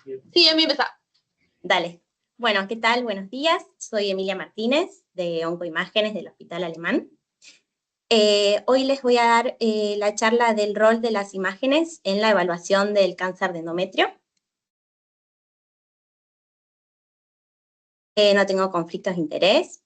Sí, a mí empezó. Dale. Bueno, ¿qué tal? Buenos días. Soy Emilia Martínez, de Oncoimágenes del Hospital Alemán. Hoy les voy a dar la charla del rol de las imágenes en la evaluación del cáncer de endometrio. No tengo conflictos de interés.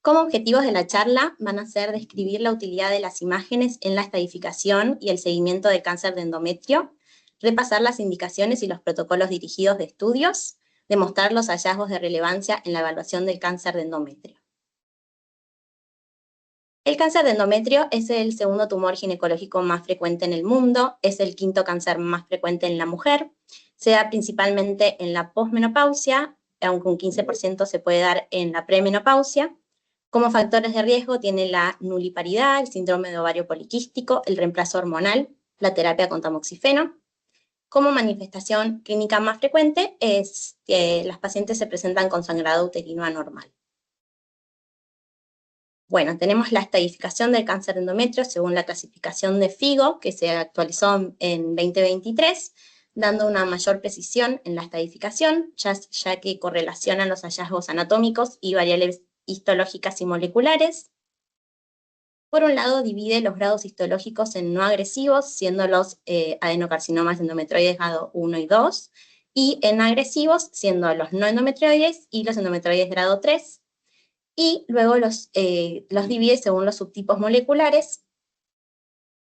Como objetivos de la charla van a ser describir la utilidad de las imágenes en la estadificación y el seguimiento del cáncer de endometrio, repasar las indicaciones y los protocolos dirigidos de estudios, demostrar los hallazgos de relevancia en la evaluación del cáncer de endometrio. El cáncer de endometrio es el segundo tumor ginecológico más frecuente en el mundo, es el quinto cáncer más frecuente en la mujer, se da principalmente en la posmenopausia, aunque un 15% se puede dar en la premenopausia. Como factores de riesgo tiene la nuliparidad, el síndrome de ovario poliquístico, el reemplazo hormonal, la terapia con tamoxifeno. Como manifestación clínica más frecuente es que las pacientes se presentan con sangrado uterino anormal. Bueno, tenemos la estadificación del cáncer de endometrio según la clasificación de FIGO, que se actualizó en 2023, dando una mayor precisión en la estadificación, ya que correlacionan los hallazgos anatómicos y variables histológicas y moleculares. Por un lado, divide los grados histológicos en no agresivos, siendo los adenocarcinomas endometrioides grado 1 y 2, y en agresivos, siendo los no endometrioides y los endometrioides grado 3, y luego los divide según los subtipos moleculares,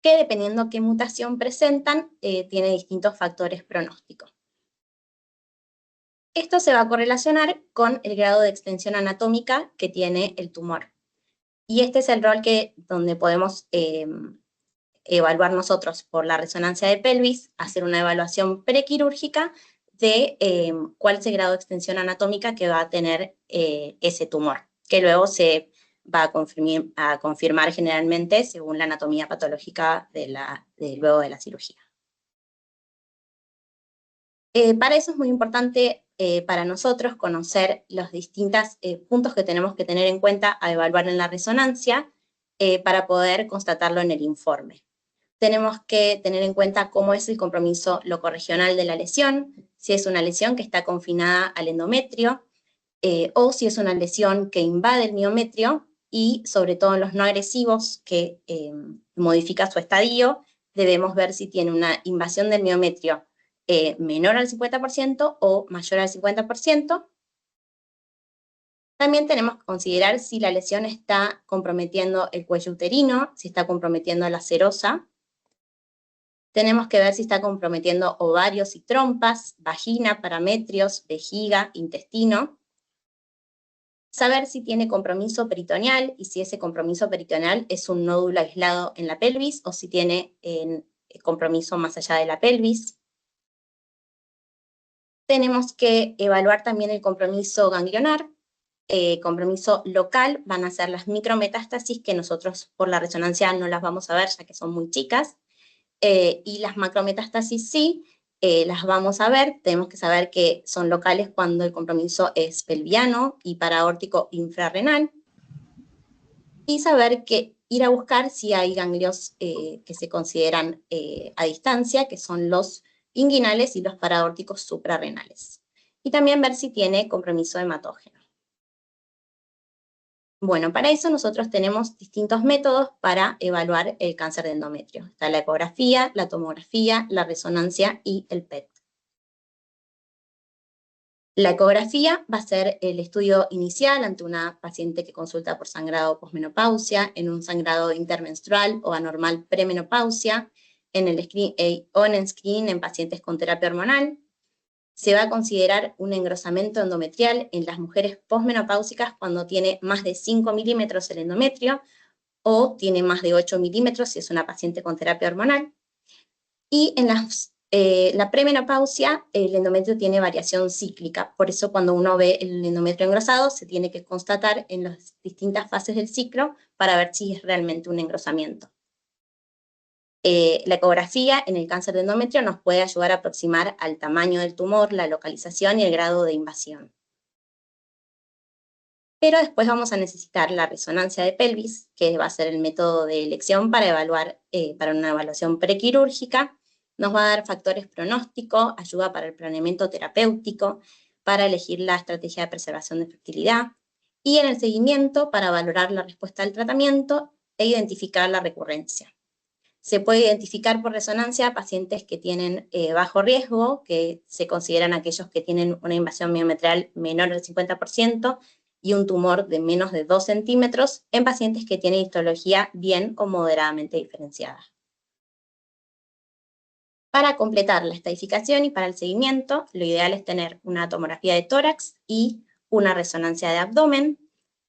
que dependiendo qué mutación presentan, tiene distintos factores pronósticos. Esto se va a correlacionar con el grado de extensión anatómica que tiene el tumor. Y este es el rol donde podemos evaluar nosotros por la resonancia de pelvis, hacer una evaluación prequirúrgica de cuál es el grado de extensión anatómica que va a tener ese tumor, que luego se va a confirmar generalmente según la anatomía patológica luego de la cirugía. Para eso es muy importante para nosotros conocer los distintos puntos que tenemos que tener en cuenta a evaluar en la resonancia para poder constatarlo en el informe. Tenemos que tener en cuenta cómo es el compromiso locorregional de la lesión, si es una lesión que está confinada al endometrio, o si es una lesión que invade el miometrio, y sobre todo en los no agresivos que modifica su estadio, debemos ver si tiene una invasión del miometrio menor al 50% o mayor al 50%. También tenemos que considerar si la lesión está comprometiendo el cuello uterino, si está comprometiendo la serosa. Tenemos que ver si está comprometiendo ovarios y trompas, vagina, parametrios, vejiga, intestino. Saber si tiene compromiso peritoneal y si ese compromiso peritoneal es un nódulo aislado en la pelvis o si tiene compromiso más allá de la pelvis. Tenemos que evaluar también el compromiso ganglionar. Compromiso local van a ser las micrometástasis, que nosotros por la resonancia no las vamos a ver ya que son muy chicas. Y las macrometástasis sí, las vamos a ver. Tenemos que saber que son locales cuando el compromiso es pelviano y paraórtico infrarrenal. Y saber que ir a buscar si hay ganglios que se consideran a distancia, que son los inguinales y los paraórticos suprarrenales. Y también ver si tiene compromiso hematógeno. Bueno, para eso nosotros tenemos distintos métodos para evaluar el cáncer de endometrio. Está la ecografía, la tomografía, la resonancia y el PET. La ecografía va a ser el estudio inicial ante una paciente que consulta por sangrado posmenopausia, en un sangrado intermenstrual o anormal premenopausia, en el screen en pacientes con terapia hormonal. Se va a considerar un engrosamiento endometrial en las mujeres posmenopáusicas cuando tiene más de 5 milímetros el endometrio o tiene más de 8 milímetros si es una paciente con terapia hormonal. Y en la premenopausia el endometrio tiene variación cíclica, por eso cuando uno ve el endometrio engrosado se tiene que constatar en las distintas fases del ciclo para ver si es realmente un engrosamiento. La ecografía en el cáncer de endometrio nos puede ayudar a aproximar al tamaño del tumor, la localización y el grado de invasión. Pero después vamos a necesitar la resonancia de pelvis, que va a ser el método de elección para evaluar, para una evaluación prequirúrgica, Nos va a dar factores pronósticos, ayuda para el planeamiento terapéutico, para elegir la estrategia de preservación de fertilidad, y en el seguimiento para valorar la respuesta al tratamiento e identificar la recurrencia. Se puede identificar por resonancia pacientes que tienen bajo riesgo, que se consideran aquellos que tienen una invasión miometral menor al 50% y un tumor de menos de 2 centímetros en pacientes que tienen histología bien o moderadamente diferenciada. Para completar la estadificación y para el seguimiento, lo ideal es tener una tomografía de tórax y una resonancia de abdomen.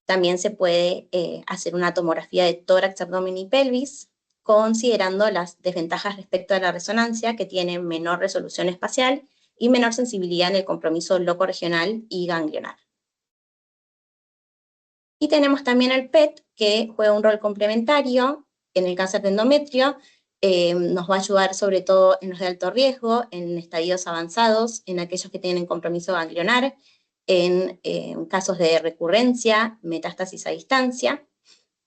También se puede hacer una tomografía de tórax, abdomen y pelvis, considerando las desventajas respecto a la resonancia, que tiene menor resolución espacial y menor sensibilidad en el compromiso locorregional y ganglionar. Y tenemos también el PET, que juega un rol complementario en el cáncer de endometrio. Nos va a ayudar sobre todo en los de alto riesgo, en estadios avanzados, en aquellos que tienen compromiso ganglionar, en casos de recurrencia, metástasis a distancia.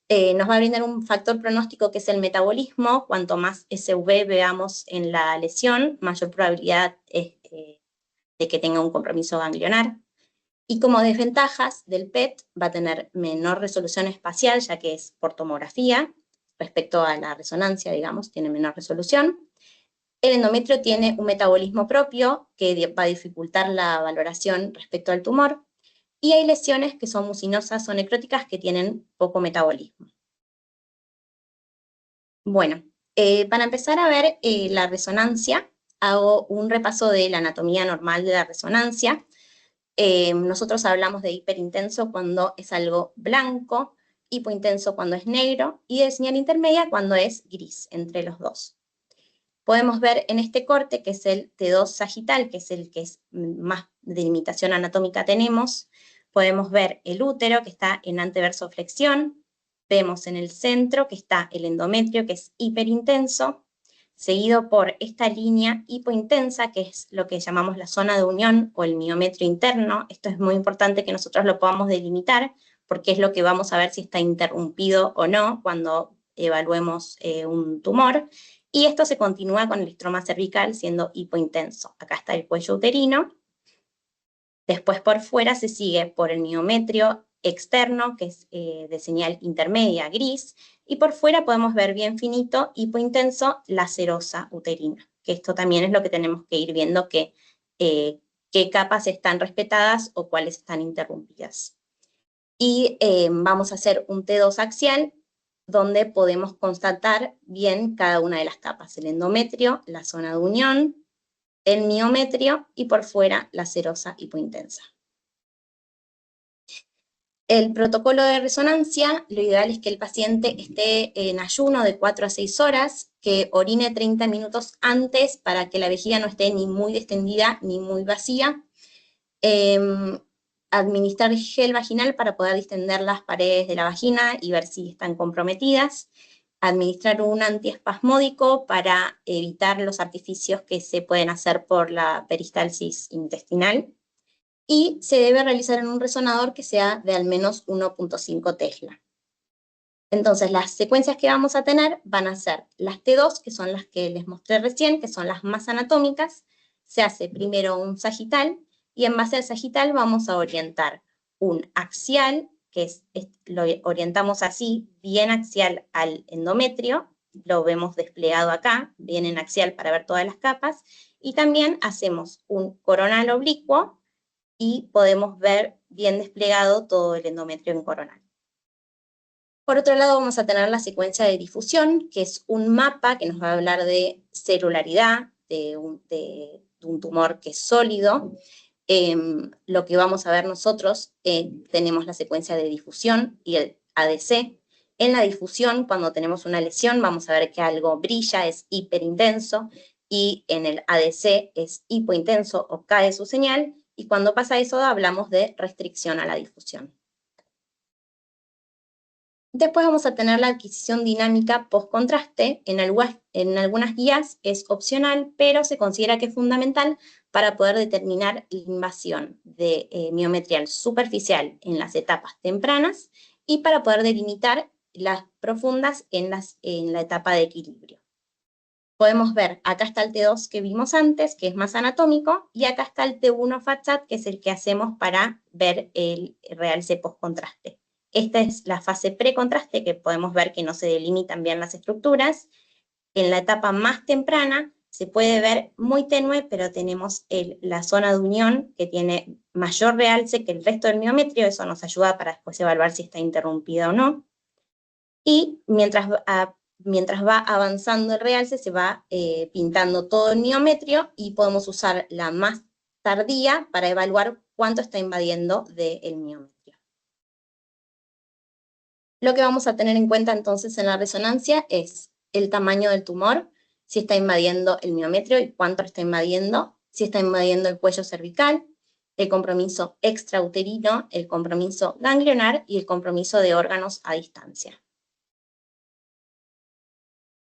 Nos va a brindar un factor pronóstico que es el metabolismo. Cuanto más SV veamos en la lesión, mayor probabilidad es de que tenga un compromiso ganglionar. Y como desventajas del PET, va a tener menor resolución espacial, ya que es por tomografía, respecto a la resonancia, digamos, tiene menor resolución. El endometrio tiene un metabolismo propio que va a dificultar la valoración respecto al tumor, y hay lesiones que son mucinosas o necróticas que tienen poco metabolismo. Bueno, para empezar a ver la resonancia, hago un repaso de la anatomía normal de la resonancia. Nosotros hablamos de hiperintenso cuando es algo blanco, hipointenso cuando es negro, y de señal intermedia cuando es gris, entre los dos. Podemos ver en este corte, que es el T2 sagital, que es el que más delimitación anatómica tenemos. Podemos ver el útero, que está en anteversoflexión. Vemos en el centro que está el endometrio, que es hiperintenso, seguido por esta línea hipointensa, que es lo que llamamos la zona de unión o el miometrio interno. Esto es muy importante que nosotros lo podamos delimitar, porque es lo que vamos a ver si está interrumpido o no cuando evaluemos un tumor. Y esto se continúa con el estroma cervical siendo hipointenso. Acá está el cuello uterino. Después por fuera se sigue por el miometrio externo, que es de señal intermedia, gris, y por fuera podemos ver bien finito, hipointenso, la serosa uterina, que esto también es lo que tenemos que ir viendo, qué capas están respetadas o cuáles están interrumpidas. Y vamos a hacer un T2 axial, donde podemos constatar bien cada una de las capas, el endometrio, la zona de unión, el miometrio y por fuera la serosa hipointensa. El protocolo de resonancia, lo ideal es que el paciente esté en ayuno de 4 a 6 horas, que orine 30 minutos antes para que la vejiga no esté ni muy distendida ni muy vacía. Administrar gel vaginal para poder distender las paredes de la vagina y ver si están comprometidas. Administrar un antiespasmódico para evitar los artificios que se pueden hacer por la peristalsis intestinal. Y se debe realizar en un resonador que sea de al menos 1.5 Tesla. Entonces, las secuencias que vamos a tener van a ser las T2, que son las que les mostré recién, que son las más anatómicas. Se hace primero un sagital, y en base al sagital vamos a orientar un axial, que lo orientamos así, bien axial al endometrio, lo vemos desplegado acá, bien en axial para ver todas las capas, y también hacemos un coronal oblicuo, y podemos ver bien desplegado todo el endometrio en coronal. Por otro lado, vamos a tener la secuencia de difusión, que es un mapa que nos va a hablar de celularidad, de un tumor que es sólido. Lo que vamos a ver nosotros, tenemos la secuencia de difusión y el ADC. En la difusión, cuando tenemos una lesión, vamos a ver que algo brilla, es hiperintenso, y en el ADC es hipointenso o cae su señal, y cuando pasa eso hablamos de restricción a la difusión. Después vamos a tener la adquisición dinámica post-contraste. En algunas guías es opcional, pero se considera que es fundamental para poder determinar la invasión de miometrial superficial en las etapas tempranas y para poder delimitar las profundas en la etapa de equilibrio. podemos ver, acá está el T2 que vimos antes, que es más anatómico, y acá está el T1 FATSAT, que es el que hacemos para ver el realce post-contraste. Esta es la fase precontraste, que podemos ver que no se delimitan bien las estructuras. En la etapa más temprana se puede ver muy tenue, pero tenemos la zona de unión que tiene mayor realce que el resto del miometrio. Eso nos ayuda para después evaluar si está interrumpida o no. Y mientras va avanzando el realce, se va pintando todo el miometrio y podemos usar la más tardía para evaluar cuánto está invadiendo del miometrio. Lo que vamos a tener en cuenta entonces en la resonancia es el tamaño del tumor, si está invadiendo el miometrio y cuánto está invadiendo, si está invadiendo el cuello cervical, el compromiso extrauterino, el compromiso ganglionar y el compromiso de órganos a distancia.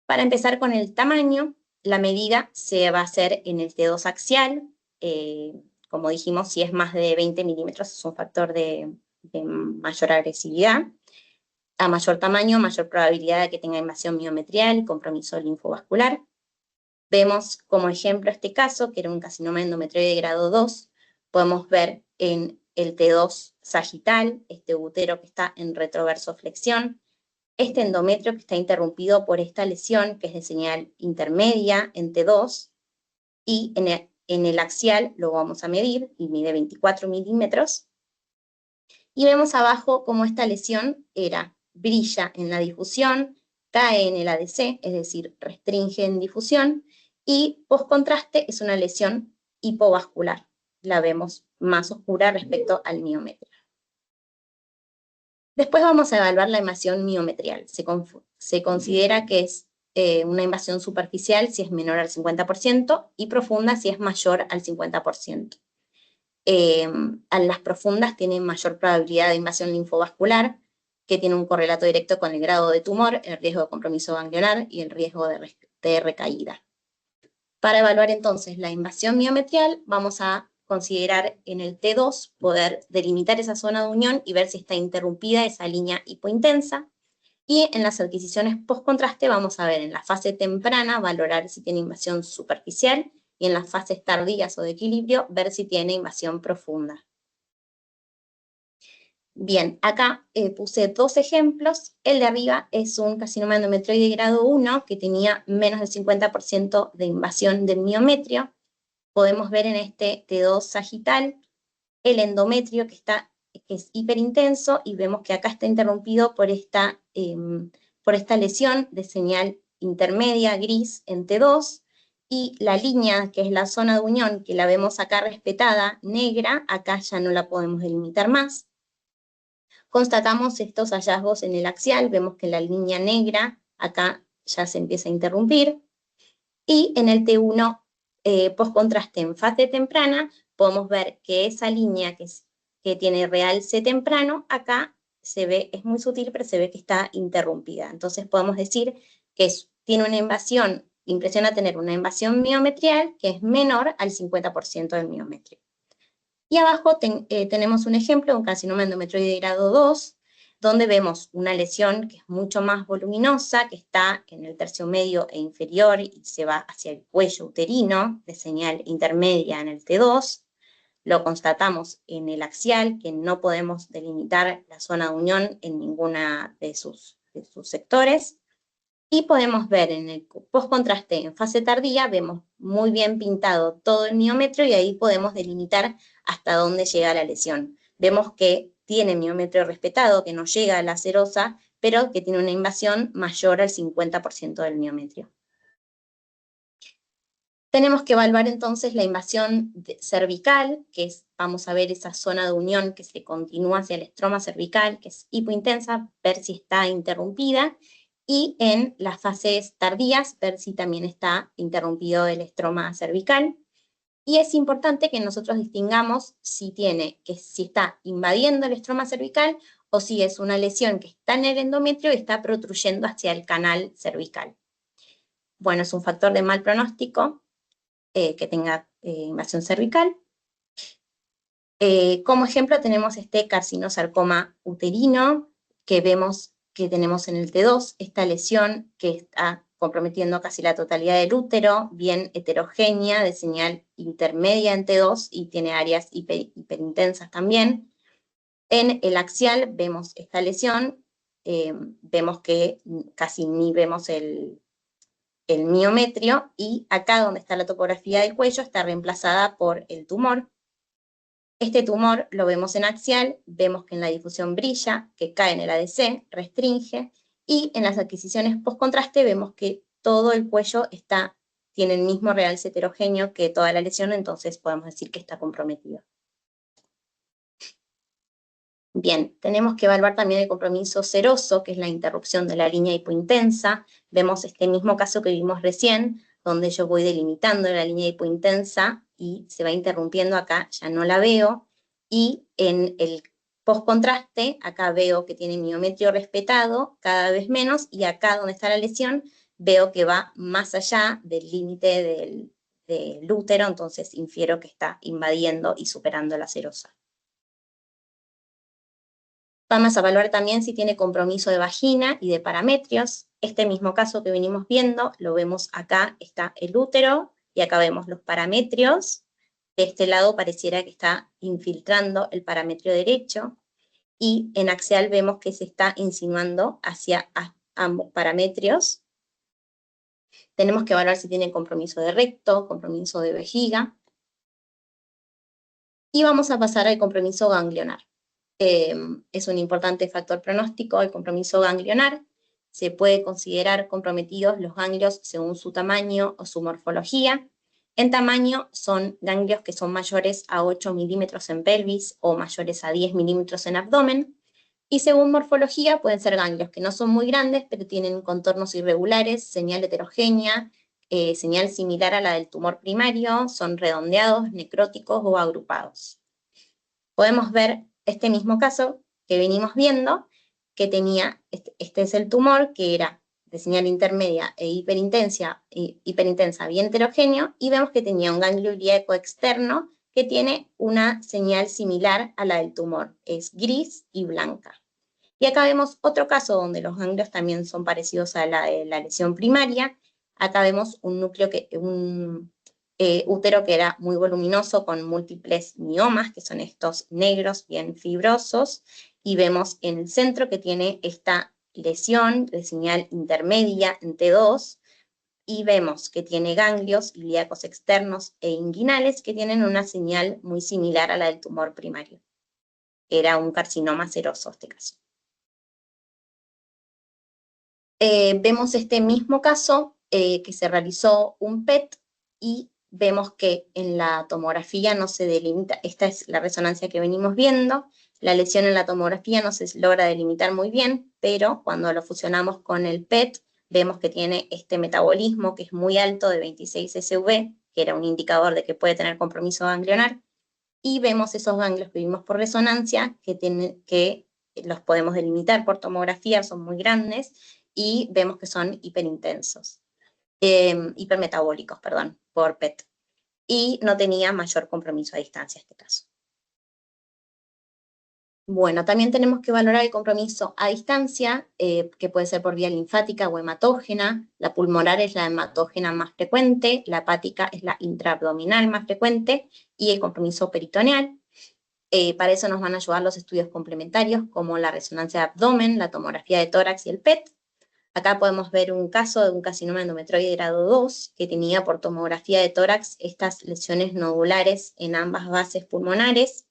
Para empezar con el tamaño, la medida se va a hacer en el T2 axial. Como dijimos, si es más de 20 milímetros es un factor de mayor agresividad. A mayor tamaño, mayor probabilidad de que tenga invasión miometrial y compromiso linfovascular. Vemos como ejemplo este caso, que era un carcinoma endometrioide grado 2. Podemos ver en el T2 sagital, este útero que está en retroversoflexión, este endometrio que está interrumpido por esta lesión, que es de señal intermedia en T2, y en el axial lo vamos a medir, y mide 24 milímetros, y vemos abajo cómo esta lesión brilla en la difusión, cae en el ADC, es decir, restringe en difusión, y post-contraste es una lesión hipovascular. La vemos más oscura respecto al miometrio. Después vamos a evaluar la invasión miometrial. Se considera que es una invasión superficial si es menor al 50% y profunda si es mayor al 50%. A las profundas tienen mayor probabilidad de invasión linfovascular, que tiene un correlato directo con el grado de tumor, el riesgo de compromiso ganglionar y el riesgo de recaída. Para evaluar entonces la invasión miometrial, vamos a considerar en el T2 poder delimitar esa zona de unión y ver si está interrumpida esa línea hipointensa. Y en las adquisiciones post-contraste vamos a ver en la fase temprana valorar si tiene invasión superficial y en las fases tardías o de equilibrio ver si tiene invasión profunda. Bien, acá puse dos ejemplos. El de arriba es un carcinoma endometrioide grado 1 que tenía menos del 50% de invasión del miometrio. Podemos ver en este T2 sagital el endometrio que es hiperintenso y vemos que acá está interrumpido por esta lesión de señal intermedia gris en T2 y la línea que es la zona de unión que la vemos acá respetada, negra, acá ya no la podemos delimitar más. Constatamos estos hallazgos en el axial, vemos que la línea negra acá ya se empieza a interrumpir y en el T1 post-contraste en fase temprana podemos ver que esa línea que tiene realce temprano, acá se ve, es muy sutil, pero se ve que está interrumpida. Entonces podemos decir que tiene una invasión, impresiona tener una invasión miometrial que es menor al 50% del miometrio. Y abajo tenemos un ejemplo de un carcinoma endometrioide grado 2, donde vemos una lesión que es mucho más voluminosa, que está en el tercio medio e inferior y se va hacia el cuello uterino, de señal intermedia en el T2. Lo constatamos en el axial, que no podemos delimitar la zona de unión en ninguna de sus sectores. Y podemos ver en el post-contraste en fase tardía, vemos muy bien pintado todo el miometrio y ahí podemos delimitar hasta dónde llega la lesión. Vemos que tiene miometrio respetado, que no llega a la serosa, pero que tiene una invasión mayor al 50% del miometrio. Tenemos que evaluar entonces la invasión cervical, que vamos a ver esa zona de unión que se continúa hacia el estroma cervical, que es hipointensa, ver si está interrumpida, y en las fases tardías ver si también está interrumpido el estroma cervical. Y es importante que nosotros distingamos si está invadiendo el estroma cervical o si es una lesión que está en el endometrio y está protruyendo hacia el canal cervical. Bueno, es un factor de mal pronóstico que tenga invasión cervical. Como ejemplo tenemos este carcinosarcoma uterino que vemos que tenemos en el T2, esta lesión que está comprometiendo casi la totalidad del útero, bien heterogénea, de señal intermedia en T2 y tiene áreas hiperintensas también. En el axial vemos esta lesión, vemos que casi ni vemos el miometrio, y acá donde está la topografía del cuello está reemplazada por el tumor. Este tumor lo vemos en axial, vemos que en la difusión brilla, que cae en el ADC, restringe, y en las adquisiciones post-contraste vemos que todo el cuello tiene el mismo realce heterogéneo que toda la lesión, entonces podemos decir que está comprometido. Bien, tenemos que evaluar también el compromiso seroso, que es la interrupción de la línea hipointensa. Vemos este mismo caso que vimos recién, donde yo voy delimitando la línea hipointensa y se va interrumpiendo acá, ya no la veo. Y en el post-contraste, acá veo que tiene miometrio respetado, cada vez menos, y acá donde está la lesión, veo que va más allá del límite del útero, entonces infiero que está invadiendo y superando la serosa. Vamos a evaluar también si tiene compromiso de vagina y de parametrios. Este mismo caso que venimos viendo, lo vemos acá, está el útero, y acá vemos los parametrios. De este lado pareciera que está infiltrando el parametrio derecho, y en axial vemos que se está insinuando hacia ambos parametrios. Tenemos que evaluar si tiene compromiso de recto, compromiso de vejiga. Y vamos a pasar al compromiso ganglionar. Es un importante factor pronóstico el compromiso ganglionar. Se puede considerar comprometidos los ganglios según su tamaño o su morfología. En tamaño son ganglios que son mayores a 8 milímetros en pelvis o mayores a 10 milímetros en abdomen. Y según morfología pueden ser ganglios que no son muy grandes, pero tienen contornos irregulares, señal heterogénea, señal similar a la del tumor primario, son redondeados, necróticos o agrupados. Podemos ver este mismo caso que venimos viendo, que tenía, este es el tumor, que era de señal intermedia e hiperintensa, bien heterogéneo, y vemos que tenía un ganglio ilíaco externo que tiene una señal similar a la del tumor, es gris y blanca. Y acá vemos otro caso donde los ganglios también son parecidos a la de la lesión primaria. Acá vemos un núcleo útero que era muy voluminoso con múltiples miomas, que son estos negros bien fibrosos, y vemos en el centro que tiene esta lesión de señal intermedia en T2, y vemos que tiene ganglios ilíacos externos e inguinales que tienen una señal muy similar a la del tumor primario. Era un carcinoma seroso este caso. Vemos este mismo caso que se realizó un PET y vemos que en la tomografía no se delimita, esta es la resonancia que venimos viendo, la lesión en la tomografía no se logra delimitar muy bien, pero cuando lo fusionamos con el PET, vemos que tiene este metabolismo que es muy alto de 26 SV, que era un indicador de que puede tener compromiso ganglionar, y vemos esos ganglios que vimos por resonancia, que los podemos delimitar por tomografía, son muy grandes, y vemos que son hiperintensos, hipermetabólicos, perdón, por PET. Y no tenía mayor compromiso a distancia en este caso. Bueno, también tenemos que valorar el compromiso a distancia, que puede ser por vía linfática o hematógena. La pulmonar es la hematógena más frecuente, la hepática es la intraabdominal más frecuente, y el compromiso peritoneal. Para eso nos van a ayudar los estudios complementarios, como la resonancia de abdomen, la tomografía de tórax y el PET. Acá podemos ver un caso de un carcinoma endometrioide grado 2, que tenía por tomografía de tórax estas lesiones nodulares en ambas bases pulmonares,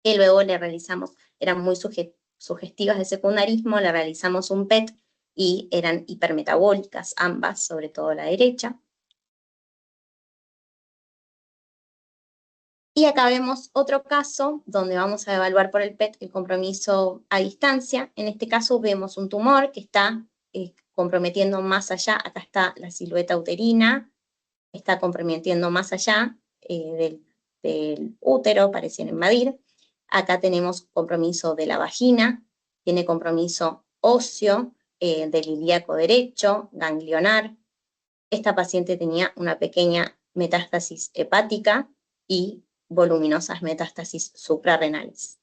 que luego le realizamos, eran muy sugestivas de secundarismo, le realizamos un PET y eran hipermetabólicas ambas, sobre todo la derecha. Y acá vemos otro caso donde vamos a evaluar por el PET el compromiso a distancia. En este caso vemos un tumor que está comprometiendo más allá, acá está la silueta uterina, está comprometiendo más allá del útero, pareciera invadir. Acá tenemos compromiso de la vagina, tiene compromiso óseo, del ilíaco derecho, ganglionar. Esta paciente tenía una pequeña metástasis hepática y voluminosas metástasis suprarrenales.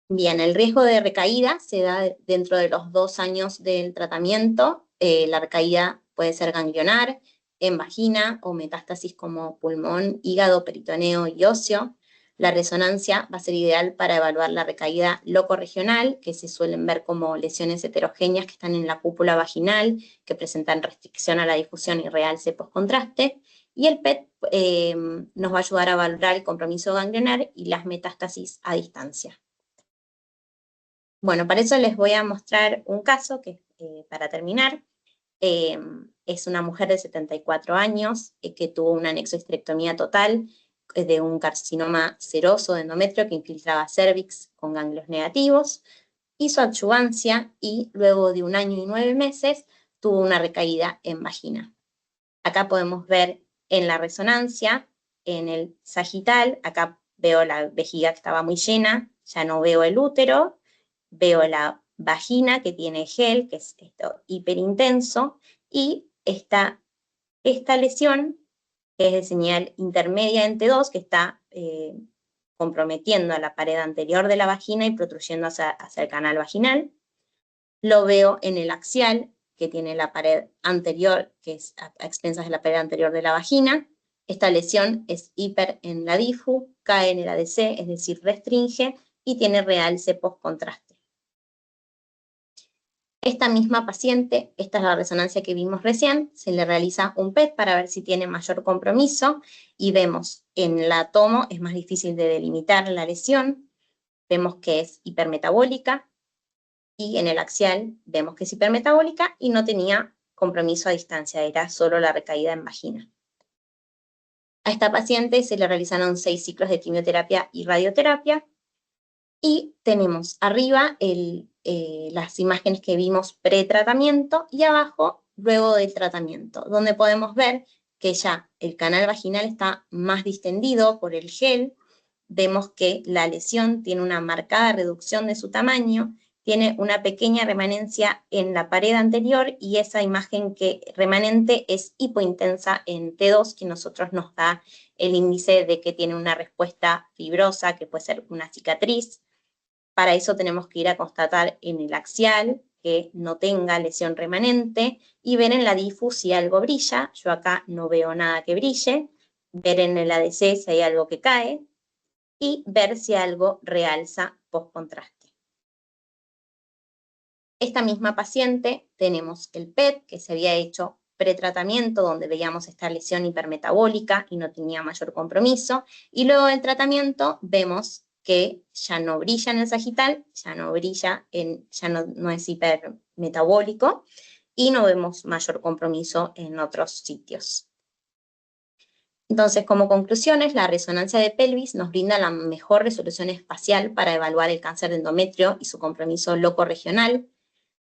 Bien, el riesgo de recaída se da dentro de los 2 años del tratamiento. La recaída puede ser ganglionar, en vagina o metástasis como pulmón, hígado, peritoneo y óseo. La resonancia va a ser ideal para evaluar la recaída locorregional, que se suelen ver como lesiones heterogéneas que están en la cúpula vaginal, que presentan restricción a la difusión y realce postcontraste. Y el PET nos va a ayudar a valorar el compromiso ganglionar y las metástasis a distancia. Bueno, para eso les voy a mostrar un caso que, para terminar, es una mujer de 74 años que tuvo una anexohisterectomía total de un carcinoma seroso de endometrio que infiltraba cervix con ganglios negativos, hizo adyuvancia y luego de 1 año y 9 meses tuvo una recaída en vagina. Acá podemos ver en la resonancia, en el sagital, acá veo la vejiga que estaba muy llena, ya no veo el útero, veo la vagina que tiene gel, que es esto hiperintenso, y esta lesión, que es de señal intermedia en T2, que está comprometiendo a la pared anterior de la vagina y protruyendo hacia el canal vaginal. Lo veo en el axial, que tiene la pared anterior, que es a expensas de la pared anterior de la vagina. Esta lesión es hiper en la difu, cae en el ADC, es decir, restringe, y tiene realce postcontraste. Esta misma paciente, esta es la resonancia que vimos recién, se le realiza un PET para ver si tiene mayor compromiso y vemos en la tomo, es más difícil de delimitar la lesión, vemos que es hipermetabólica y en el axial vemos que es hipermetabólica y no tenía compromiso a distancia, era solo la recaída en vagina. A esta paciente se le realizaron 6 ciclos de quimioterapia y radioterapia y tenemos arriba las imágenes que vimos pretratamiento y abajo luego del tratamiento, donde podemos ver que ya el canal vaginal está más distendido por el gel, vemos que la lesión tiene una marcada reducción de su tamaño, tiene una pequeña remanencia en la pared anterior y esa imagen remanente es hipointensa en T2, que nosotros nos da el índice de que tiene una respuesta fibrosa, que puede ser una cicatriz. Para eso tenemos que ir a constatar en el axial que no tenga lesión remanente y ver en la difu si algo brilla. Yo acá no veo nada que brille. Ver en el ADC si hay algo que cae y ver si algo realza postcontraste. Esta misma paciente tenemos el PET que se había hecho pretratamiento donde veíamos esta lesión hipermetabólica y no tenía mayor compromiso, y luego del tratamiento vemos que ya no brilla en el sagital, ya no brilla, ya no es hipermetabólico y no vemos mayor compromiso en otros sitios. Entonces, como conclusiones, la resonancia de pelvis nos brinda la mejor resolución espacial para evaluar el cáncer de endometrio y su compromiso locorregional.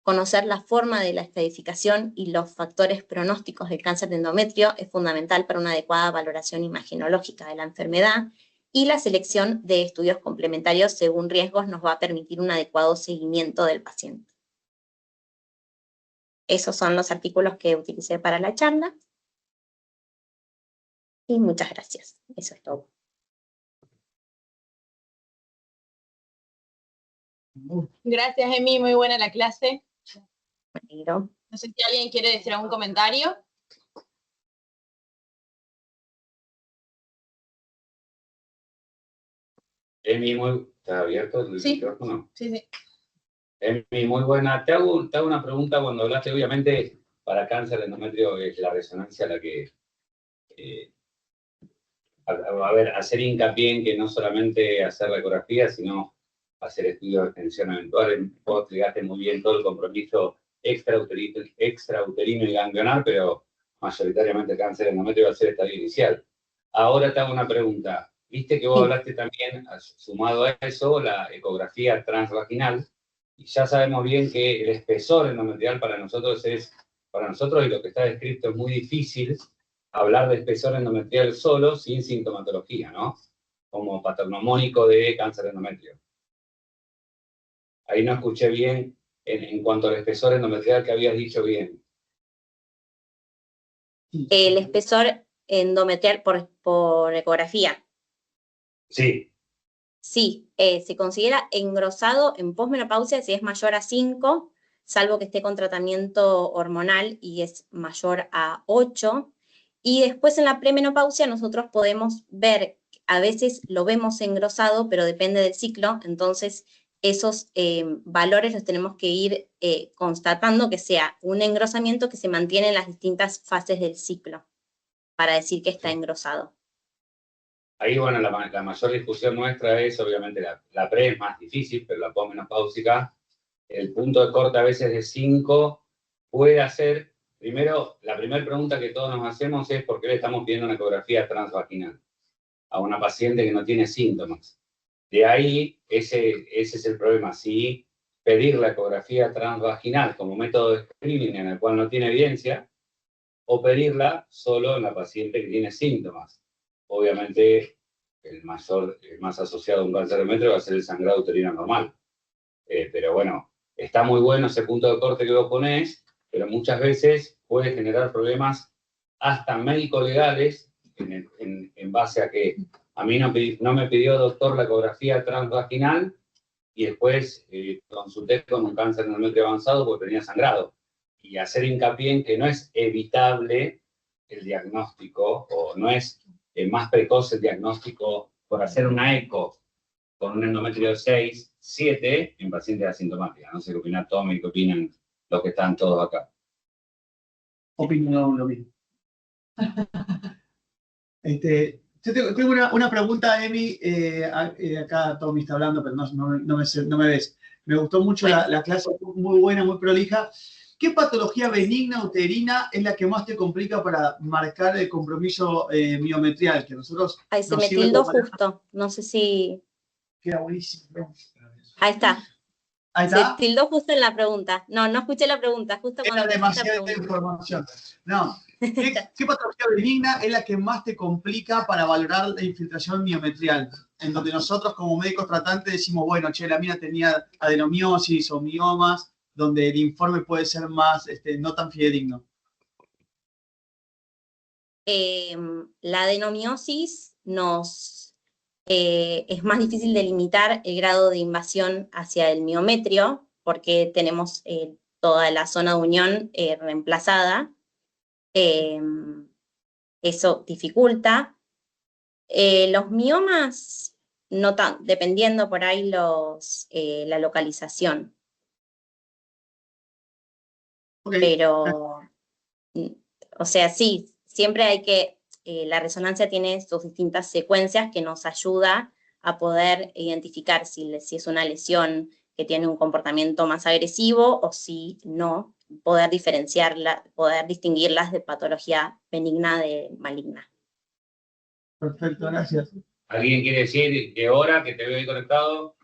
Conocer la forma de la estratificación y los factores pronósticos del cáncer de endometrio es fundamental para una adecuada valoración imagenológica de la enfermedad, y la selección de estudios complementarios según riesgos nos va a permitir un adecuado seguimiento del paciente. Esos son los artículos que utilicé para la charla. Y muchas gracias. Eso es todo. Gracias, Emi, muy buena la clase. Me alegro. No sé si alguien quiere decir algún comentario. Emi, ¿está abierto el micrófono? Sí. Emi, muy buena. Te hago una pregunta cuando hablaste, obviamente, para cáncer de endometrio es la resonancia la que... hacer hincapié en que no solamente hacer la ecografía, sino hacer estudios de extensión eventual. Vos explicaste muy bien todo el compromiso extrauterino y ganglionar, pero mayoritariamente el cáncer de endometrio va a ser estadio inicial. Ahora te hago una pregunta. Viste que vos hablaste también, sumado a eso, la ecografía transvaginal, y ya sabemos bien que el espesor endometrial para nosotros y lo que está descrito es muy difícil hablar de espesor endometrial solo sin sintomatología, ¿no? Como patognomónico de cáncer de endometrio. Ahí no escuché bien en cuanto al espesor endometrial que habías dicho bien. El espesor endometrial por ecografía. Sí. Sí, se considera engrosado en posmenopausia si es mayor a 5, salvo que esté con tratamiento hormonal y es mayor a 8. Y después en la premenopausia nosotros podemos ver, a veces lo vemos engrosado, pero depende del ciclo, entonces esos valores los tenemos que ir constatando que sea un engrosamiento que se mantiene en las distintas fases del ciclo, para decir que está engrosado. Ahí, bueno, la mayor discusión nuestra es, obviamente, la pre es más difícil, pero la posmenopáusica, el punto de corte a veces de 5 puede hacer, primero, la primera pregunta que todos nos hacemos es ¿por qué le estamos pidiendo una ecografía transvaginal a una paciente que no tiene síntomas? De ahí, ese es el problema. Si pedir la ecografía transvaginal como método de screening en el cual no tiene evidencia, o pedirla solo en la paciente que tiene síntomas. Obviamente, el más asociado a un cáncer de endometrio va a ser el sangrado uterino normal. Pero bueno, está muy bueno ese punto de corte que vos ponés, pero muchas veces puede generar problemas hasta médico-legales en base a que a mí no me pidió doctor la ecografía transvaginal y después consulté con un cáncer de endometrio avanzado porque tenía sangrado. Y hacer hincapié en que no es evitable el diagnóstico o no es más precoz el diagnóstico por hacer una eco con un endometrio 6, 7 en pacientes asintomáticos. No sé qué opina Tommy, qué opinan los que están todos acá. Opino lo mismo. Yo tengo una pregunta, Emi. Acá Tommy está hablando, pero no me ves. Me gustó mucho la clase, muy buena, muy prolija. ¿Qué patología benigna uterina es la que más te complica para marcar el compromiso miometrial? Que nosotros. Ahí se me tildó justo. No sé si. Queda buenísimo. Ahí está. Ahí está. Se tildó justo en la pregunta. No escuché la pregunta. Justo cuando era demasiada información. No. ¿Qué patología benigna es la que más te complica para valorar la infiltración miometrial? En donde nosotros como médicos tratantes decimos, bueno, che, la mina tenía adenomiosis o miomas, donde el informe puede ser más, no tan fidedigno. La adenomiosis es más difícil de limitar el grado de invasión hacia el miometrio, porque tenemos toda la zona de unión reemplazada. Eso dificulta. Los miomas, no tan, dependiendo por ahí la localización. Okay. Pero, o sea, sí, siempre hay que, la resonancia tiene sus distintas secuencias que nos ayuda a poder identificar si es una lesión que tiene un comportamiento más agresivo o si no, poder diferenciarla, poder distinguirlas de patología benigna de maligna. Perfecto, gracias. ¿Alguien quiere decir qué hora que te veo ahí conectado?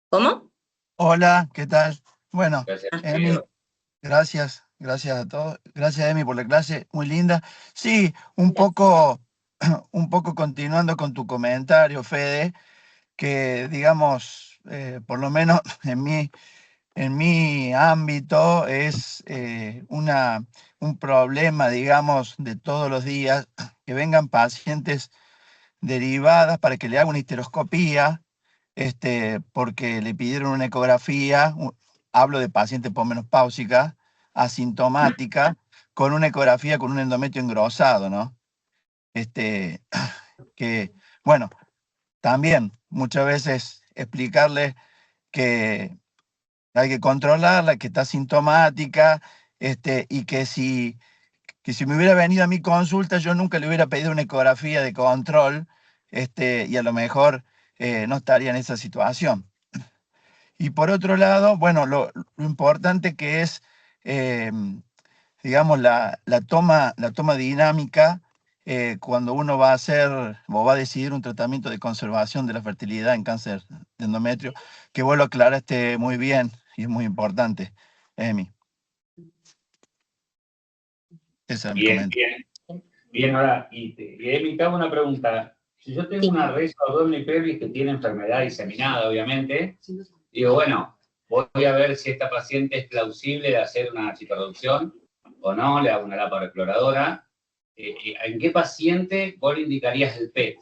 ¿Cómo? Hola, ¿qué tal? Bueno, Gracias, Emi, gracias a todos. Gracias, Emi, por la clase, muy linda. Sí, un poco continuando con tu comentario, Fede, que digamos, por lo menos en mi ámbito es un problema, digamos, de todos los días, que vengan pacientes derivadas para que le haga una histeroscopía, porque le pidieron una ecografía, hablo de paciente posmenopáusica, asintomática, con una ecografía con un endometrio engrosado, ¿no? Que, bueno, también muchas veces explicarle que hay que controlarla, que está asintomática, y que si me hubiera venido a mi consulta, yo nunca le hubiera pedido una ecografía de control, y a lo mejor no estaría en esa situación. Y por otro lado, bueno, lo importante que es, digamos, la toma dinámica cuando uno va a hacer o va a decidir un tratamiento de conservación de la fertilidad en cáncer de endometrio, que vos lo aclaraste muy bien y es muy importante, Emi. Esa es mi comentario. Bien, ahora, y Emi, te hago una pregunta. Si yo tengo una res abdomen y pelvis que tiene enfermedad diseminada, obviamente, digo, bueno, voy a ver si esta paciente es plausible de hacer una citorreducción o no, le hago una laparoexploradora. ¿En qué paciente vos le indicarías el PET?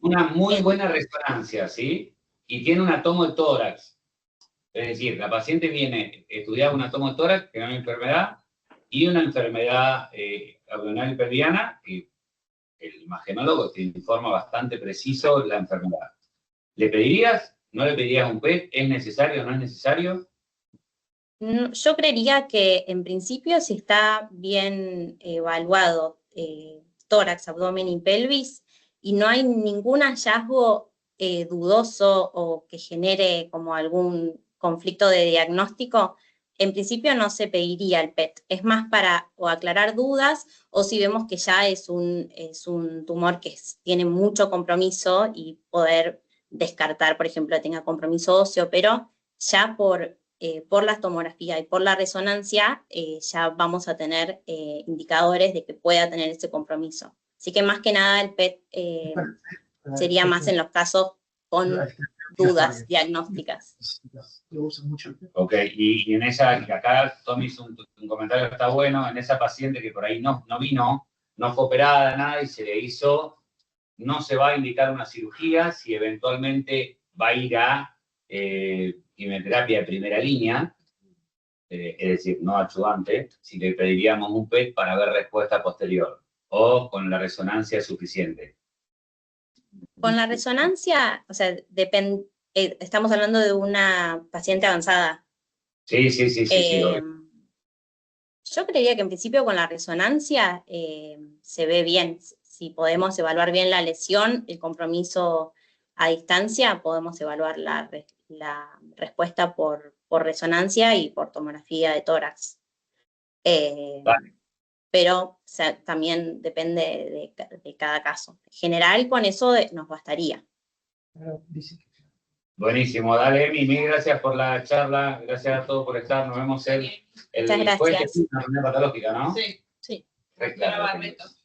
Una muy buena resonancia, ¿sí? Y tiene un atomo de tórax. Es decir, la paciente viene estudiada un atomo de tórax, que es una enfermedad, y una enfermedad abdominal pelviana, y el imagenólogo te informa bastante preciso la enfermedad. ¿Le pedirías? ¿No le pedirías un PET? ¿Es necesario o no es necesario? Yo creería que en principio si está bien evaluado tórax, abdomen y pelvis y no hay ningún hallazgo dudoso o que genere como algún conflicto de diagnóstico, en principio no se pediría el PET. Es más para o aclarar dudas o si vemos que ya es un tumor que tiene mucho compromiso y poder descartar, por ejemplo, que tenga compromiso óseo, pero ya por la tomografía y por la resonancia, ya vamos a tener indicadores de que pueda tener ese compromiso. Así que más que nada el PET sería más en los casos con dudas diagnósticas. Lo uso mucho. Ok, y en esa, acá Tommy hizo un comentario que está bueno, en esa paciente que por ahí no vino, no fue operada, nada, y se le hizo, no se va a indicar una cirugía, si eventualmente va a ir a quimioterapia de primera línea, es decir, no adyuvante, si le pediríamos un PET para ver respuesta posterior, o con la resonancia suficiente. Con la resonancia, o sea, estamos hablando de una paciente avanzada. Sí. Yo creería que en principio con la resonancia se ve bien. Si podemos evaluar bien la lesión, el compromiso a distancia, podemos evaluar la respuesta por resonancia y por tomografía de tórax. Vale. Pero o sea, también depende de cada caso. En general, con eso nos bastaría. Buenísimo, dale, Emi, mil gracias por la charla, gracias a todos por estar, nos vemos el Muchas jueves, gracias. una reunión patológica, ¿no? Sí. Gracias.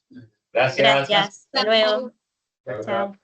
Gracias. Hasta luego. Chao.